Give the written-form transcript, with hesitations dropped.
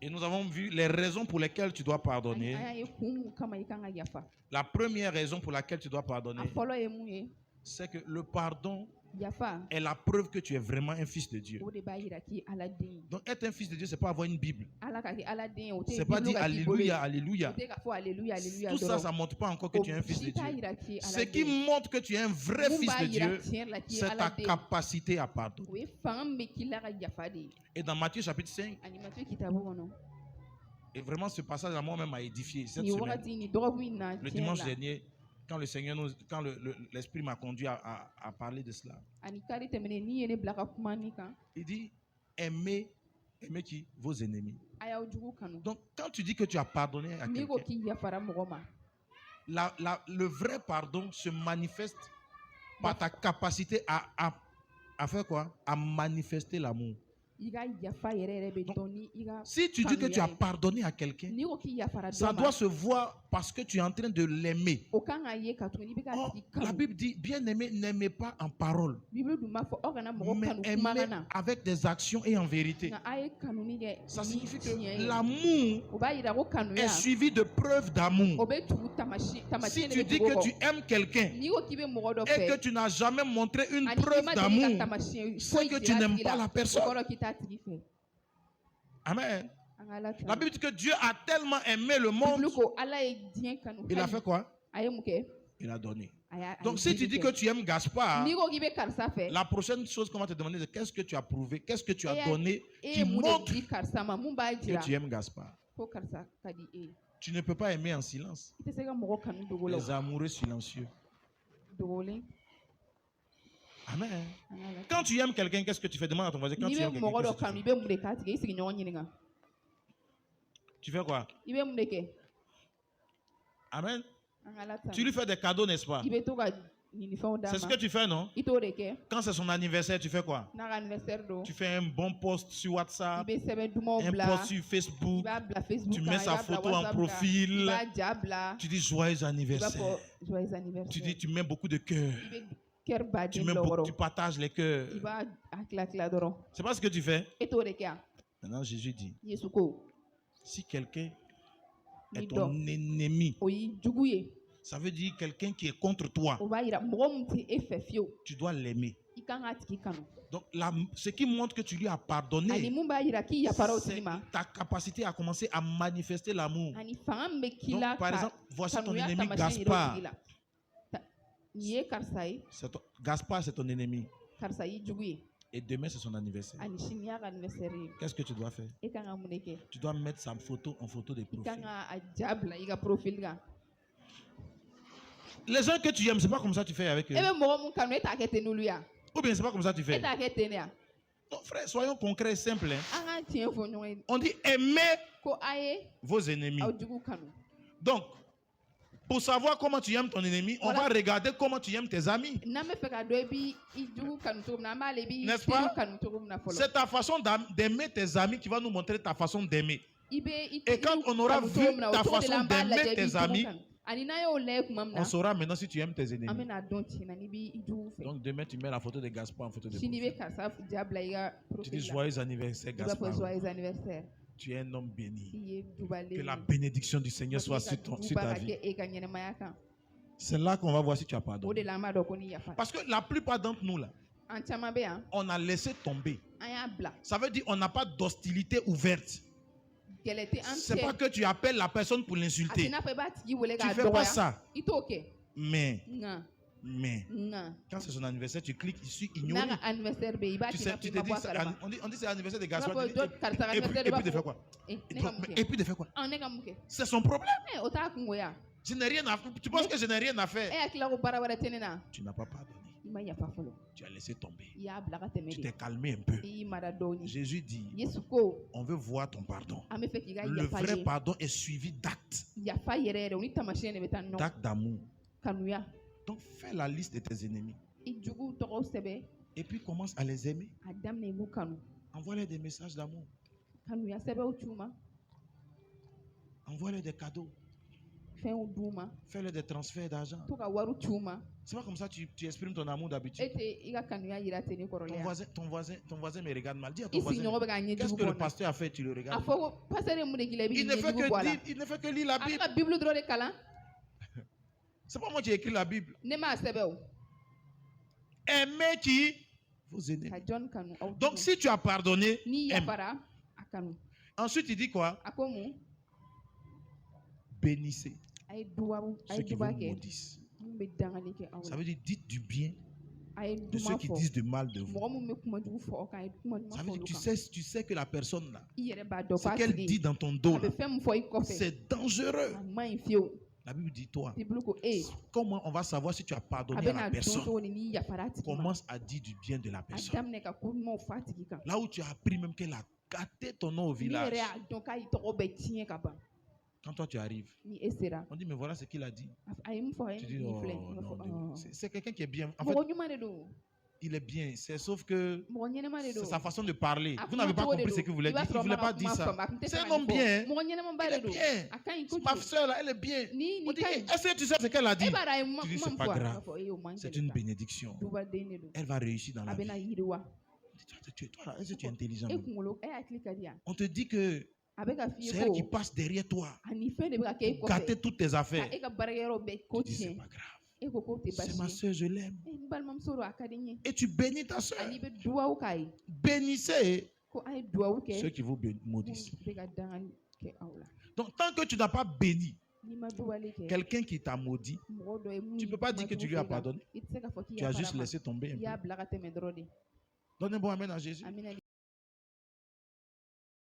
Et nous avons vu les raisons pour lesquelles tu dois pardonner. La première raison pour laquelle tu dois pardonner, c'est que le pardon est la preuve que tu es vraiment un fils de Dieu. Donc être un fils de Dieu, c'est pas avoir une Bible. C'est pas dire alléluia, alléluia. Tout ça, ça montre pas encore que tu es un fils de Dieu. Ce qui montre que tu es un vrai fils de Dieu, c'est ta capacité à pardonner. Et dans Matthieu chapitre 5, et vraiment ce passage à moi-même m'a édifié cette semaine. Le dimanche dernier, quand le Seigneur quand l'Esprit m'a conduit à parler de cela. Il dit, aimez qui? Vos ennemis. Donc, quand tu dis que tu as pardonné à quelqu'un, le vrai pardon se manifeste par ta capacité à faire quoi? À manifester l'amour. Donc, si tu dis que tu as pardonné à quelqu'un, ça doit se voir parce que tu es en train de l'aimer. La Bible dit, bien aimé, n'aimez pas en parole, mais aimez avec des actions et en vérité. Ça signifie que l'amour est suivi de preuves d'amour. Si tu dis que tu aimes quelqu'un et que tu n'as jamais montré une preuve d'amour, c'est que tu n'aimes pas la personne. Amen. La Bible dit que Dieu a tellement aimé le monde, il a fait quoi? Il a donné. Donc si tu dis que tu aimes Gaspard, la prochaine chose qu'on va te demander, c'est qu'est-ce que tu as prouvé, qu'est-ce que tu as donné qui montre que tu aimes Gaspard. Tu ne peux pas aimer en silence. Les amoureux silencieux. Amen. Quand tu aimes quelqu'un, qu'est-ce que tu fais? Demande à ton voisin. Quand tu aimes quelqu'un, tu fais quoi? Amen. Tu lui fais des cadeaux, n'est-ce pas? C'est ce que tu fais, non? Quand c'est son anniversaire, tu fais quoi? Tu fais un bon post sur WhatsApp, un post sur Facebook, tu mets sa photo en profil, tu dis joyeux anniversaire. Tu mets beaucoup de cœur. Tu partages les cœurs. C'est pas ce que tu fais? Maintenant, Jésus dit, si quelqu'un est ton ennemi, ça veut dire quelqu'un qui est contre toi, tu dois l'aimer. Donc, ce qui montre que tu lui as pardonné, c'est ta capacité à commencer à manifester l'amour. Donc, par exemple, voici ton ennemi Gaspard. Gaspard, c'est ton ennemi. Et demain, c'est son anniversaire. Qu'est-ce que tu dois faire? Tu dois mettre sa photo en photo de profil. Les gens que tu aimes, c'est pas comme ça que tu fais avec eux. Ou bien c'est pas comme ça que tu fais. Non, frère, soyons concrets et simples. On dit aimez vos ennemis. Donc, pour savoir comment tu aimes ton ennemi, on va regarder comment tu aimes tes amis. N'est-ce pas? C'est ta façon d'aimer tes amis qui va nous montrer ta façon d'aimer. Et quand on aura vu ta façon d'aimer tes amis, on saura maintenant si tu aimes tes ennemis. Donc demain, tu mets la photo de Gaspard en photo de profil. Tu dis joyeux anniversaire Gaspard. Tu es un homme béni. Que la bénédiction du Seigneur soit sur ta vie. C'est là qu'on va voir si tu as pardonné. Parce que la plupart d'entre nous, là, on a laissé tomber. Ça veut dire qu'on n'a pas d'hostilité ouverte. C'est pas que tu appelles la personne pour l'insulter. Tu fais pas ça. Mais quand c'est son anniversaire, tu cliques ici, ignorer. Tu te dis ça, on dit c'est l'anniversaire de Gaspard. Et puis de faire quoi? Et puis de faire quoi? C'est son problème. Je n'ai rien à faire. Tu penses que je n'ai rien à faire? Tu n'as pas pardonné. Tu as laissé tomber. Tu t'es calmé un peu. Jésus dit, on veut voir ton pardon. Le vrai pardon est suivi d'actes. D'actes d'amour. Donc fais la liste de tes ennemis. Et puis commence à les aimer. Envoie-leur des messages d'amour. Envoie-leur des cadeaux. Fais-le des transferts d'argent. C'est pas comme ça que tu exprimes ton amour d'habitude. Ton voisin me regarde mal. Dis à ton voisin, qu'est-ce que le pasteur a fait, tu le regardes mal. Il ne fait que lire la Bible. C'est pas moi qui ai écrit la Bible. Aimez qui vous aimez. Donc si tu as pardonné, aime. Ensuite il dit quoi? Bénissez ceux qui vous maudissent. Ça veut dire dites du bien de ceux qui disent du mal de vous. Ça veut dire tu sais que la personne là, ce qu'elle dit dans ton dos là, c'est dangereux. La Bible dit toi, comment on va savoir si tu as pardonné à la personne? Commence à dire du bien de la personne. Là où tu as appris même qu'elle a gâté ton nom au village. Quand toi tu arrives, on dit mais voilà ce qu'il a dit. Tu dis oh, non, c'est quelqu'un qui est bien. En fait, il est bien. Sauf que c'est sa façon de parler. Vous n'avez pas compris ce que vous voulez dire. Il ne voulait pas dire ça. C'est un homme bien. Elle est bien. Ma soeur là, elle est bien. On dit est-ce que tu sais ce qu'elle a dit? Tu dis c'est pas grave. C'est une bénédiction. Elle va réussir dans la vie. Est-ce que tu es intelligent? On te dit que c'est elle qui passe derrière toi pour gâter toutes tes affaires. Tu dis c'est pas grave. C'est ma soeur, je l'aime. Et tu bénis ta soeur. Bénissez ceux qui vous maudissent. Donc tant que tu n'as pas béni quelqu'un qui t'a maudit, tu ne peux pas dire que tu lui as pardonné. Tu as juste laissé tomber un peu. Donne un bon amen à Jésus.